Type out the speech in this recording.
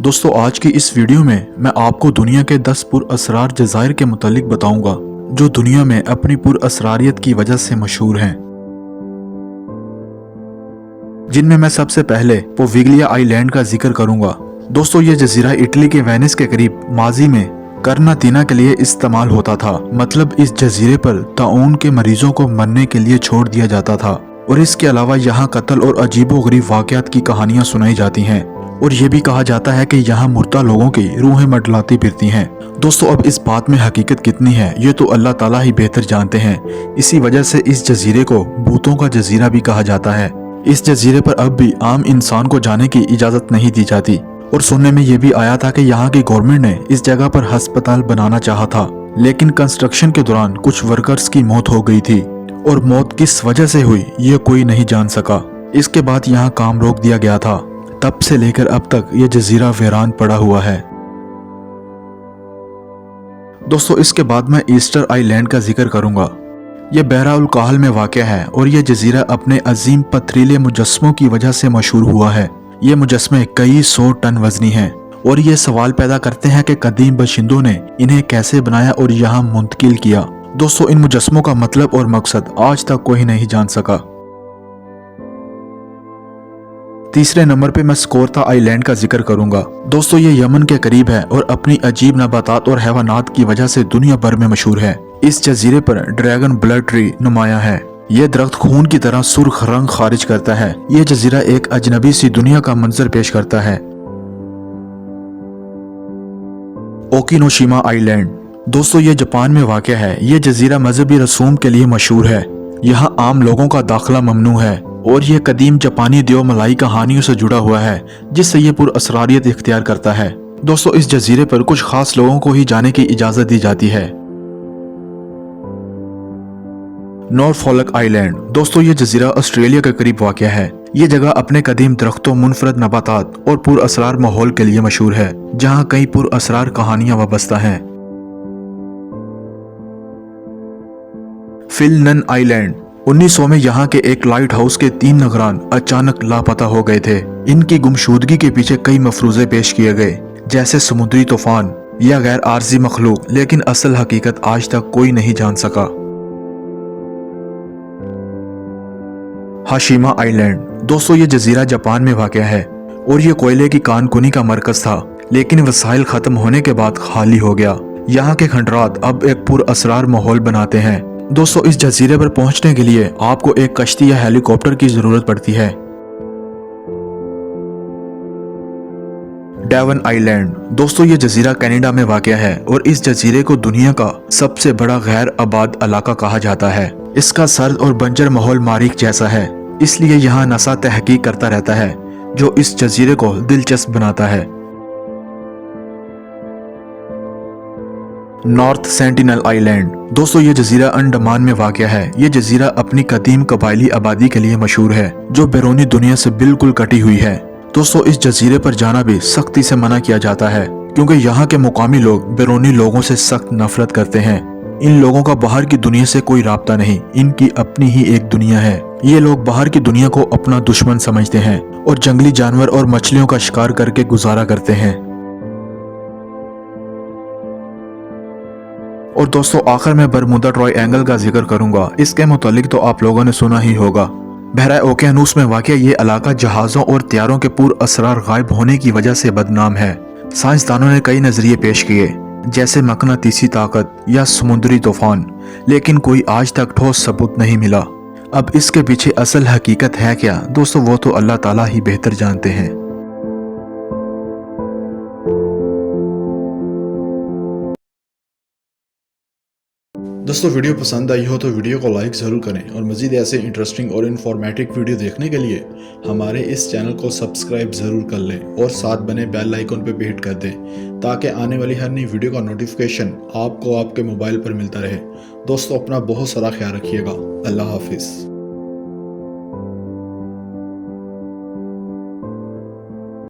दोस्तों आज की इस वीडियो में मैं आपको दुनिया के 10 पुरअसरार जज़ायर के मुतालिक बताऊंगा जो दुनिया में अपनी पुरअसरारियत की वजह से मशहूर हैं, जिनमें मैं सबसे पहले पोविग्लिया आइलैंड का जिक्र करूंगा। दोस्तों ये जजीरा इटली के वेनिस के करीब माजी में कर्नाटीना के लिए इस्तेमाल होता था। मतलब इस जजीरे पर ताउन के मरीजों को मरने के लिए छोड़ दिया जाता था और इसके अलावा यहाँ कत्ल और अजीबोगरीब वाक़यात की कहानियां सुनाई जाती हैं और ये भी कहा जाता है कि यहाँ मुर्दा लोगों की रूहें मंडलाती फिरती हैं। दोस्तों अब इस बात में हकीकत कितनी है ये तो अल्लाह ताला ही बेहतर जानते हैं। इसी वजह से इस जजीरे को भूतों का जजीरा भी कहा जाता है। इस जजीरे पर अब भी आम इंसान को जाने की इजाजत नहीं दी जाती और सुनने में ये भी आया था कि यहाँ की गवर्नमेंट ने इस जगह पर अस्पताल बनाना चाहा था, लेकिन कंस्ट्रक्शन के दौरान कुछ वर्कर्स की मौत हो गई थी और मौत किस वजह से हुई ये कोई नहीं जान सका। इसके बाद यहाँ काम रोक दिया गया था। तब से लेकर अब तक ये जजीरा वीरान पड़ा हुआ है। दोस्तों इसके बाद मैं ईस्टर आइलैंड का जिक्र करूंगा। ये बहरा काहल में वाक़या है और ये जजीरा अपने अजीम पथरीले मुजस्मों की वजह से मशहूर हुआ है। ये मुजस्मे कई 100 टन वजनी हैं और ये सवाल पैदा करते हैं कि कदीम बाशिंदों ने इन्हें कैसे बनाया और यहाँ मुंतकिल किया। दोस्तों इन मुजस्मों का मतलब और मकसद आज तक कोई नहीं जान सका। तीसरे नंबर पे मैं स्कोरता आइलैंड का जिक्र करूंगा। दोस्तों ये यमन के करीब है और अपनी अजीब नबातात और हैवानात की वजह से दुनिया भर में मशहूर है। इस जजीरे पर ड्रैगन ब्लड ट्री नुमाया है। ये दरख्त खून की तरह सुर्ख रंग खारिज करता है। ये जजीरा एक अजनबी सी दुनिया का मंजर पेश करता है। ओकिनोशिमा आइलैंड। दोस्तों ये जापान में वाक़या है। ये जजीरा मजहबी रसूम के लिए मशहूर है। यहाँ आम लोगों का दाखिला ममनू है और ये कदीम जापानी देव मलाई कहानियों से जुड़ा हुआ है जिससे ये पुरअसरारियत इख्तियार करता है। दोस्तों इस जजीरे पर कुछ खास लोगों को ही जाने की इजाजत दी जाती है। नॉरफॉल्क आइलैंड। दोस्तों ये जजीरा ऑस्ट्रेलिया के करीब वाक़या है। ये जगह अपने कदीम दरख्तों, मुनफरद नबातात और पुरअसरार माहौल के लिए मशहूर है जहाँ कई पुरअसरार कहानियां वाबस्ता हैं। फिलनन आइलैंड। 1900 में यहाँ के एक लाइट हाउस के 3 नगरान अचानक लापता हो गए थे। इनकी गुमशुदगी के पीछे कई मफरूजे पेश किए गए जैसे समुद्री तूफान या गैर आर्जी मखलूक, लेकिन असल हकीकत आज तक कोई नहीं जान सका। Hashima island. दोस्तों ये जजीरा जापान में वाक़या है और ये कोयले की कानकुनी का मरकज था, लेकिन वसाइल खत्म होने के बाद खाली हो गया। यहाँ के खंडरात अब एक पुरअसरार माहौल बनाते हैं। दोस्तों इस जजीरे पर पहुंचने के लिए आपको एक कश्ती या हेलीकॉप्टर की जरूरत पड़ती है। Devon Island. दोस्तों ये जजीरा कनाडा में वाक़या है और इस जजीरे को दुनिया का सबसे बड़ा गैर आबाद इलाका कहा जाता है। इसका सर्द और बंजर माहौल मारीख जैसा है, इसलिए यहाँ नसा तहकीक करता रहता है जो इस जजीरे को दिलचस्प बनाता है। North sentinel island. दोस्तों ये जजीरा अंडमान में वाक़या है। ये जजीरा अपनी कदीम कबायली आबादी के लिए मशहूर है जो बैरूनी दुनिया से बिल्कुल कटी हुई है। दोस्तों इस जजीरे पर जाना भी सख्ती से मना किया जाता है क्योंकि यहाँ के मुकामी लोग बैरूनी लोगों से सख्त नफरत करते हैं। इन लोगों का बाहर की दुनिया से कोई राब्ता नहीं, इनकी अपनी ही एक दुनिया है। ये लोग बाहर की दुनिया को अपना दुश्मन समझते हैं और जंगली जानवर और मछलियों का शिकार करके गुजारा करते हैं। और दोस्तों आखिर में बरमुदा ट्रायंगल का जिक्र करूंगा। इसके मुतालिक तो आप लोगों ने सुना ही होगा। बहरा ओकेनूस में वाक़या ये इलाका जहाज़ों और तैयारों के पुरअसरार गायब होने की वजह से बदनाम है। साइंसदानों ने कई नजरिए पेश किए जैसे मकनातीसी ताकत या समुद्री तूफान, लेकिन कोई आज तक ठोस सबूत नहीं मिला। अब इसके पीछे असल हकीकत है क्या दोस्तों, वो तो अल्लाह ताला ही बेहतर जानते हैं। दोस्तों वीडियो पसंद आई हो तो वीडियो को लाइक ज़रूर करें और मज़ीद ऐसे इंटरेस्टिंग और इन्फॉर्मेटिव वीडियो देखने के लिए हमारे इस चैनल को सब्सक्राइब ज़रूर कर लें और साथ बने बेल आइकन पर भी हिट कर दें ताकि आने वाली हर नई वीडियो का नोटिफिकेशन आपको आपके मोबाइल पर मिलता रहे। दोस्तों अपना बहुत सारा ख्याल रखिएगा। अल्लाह हाफिज़।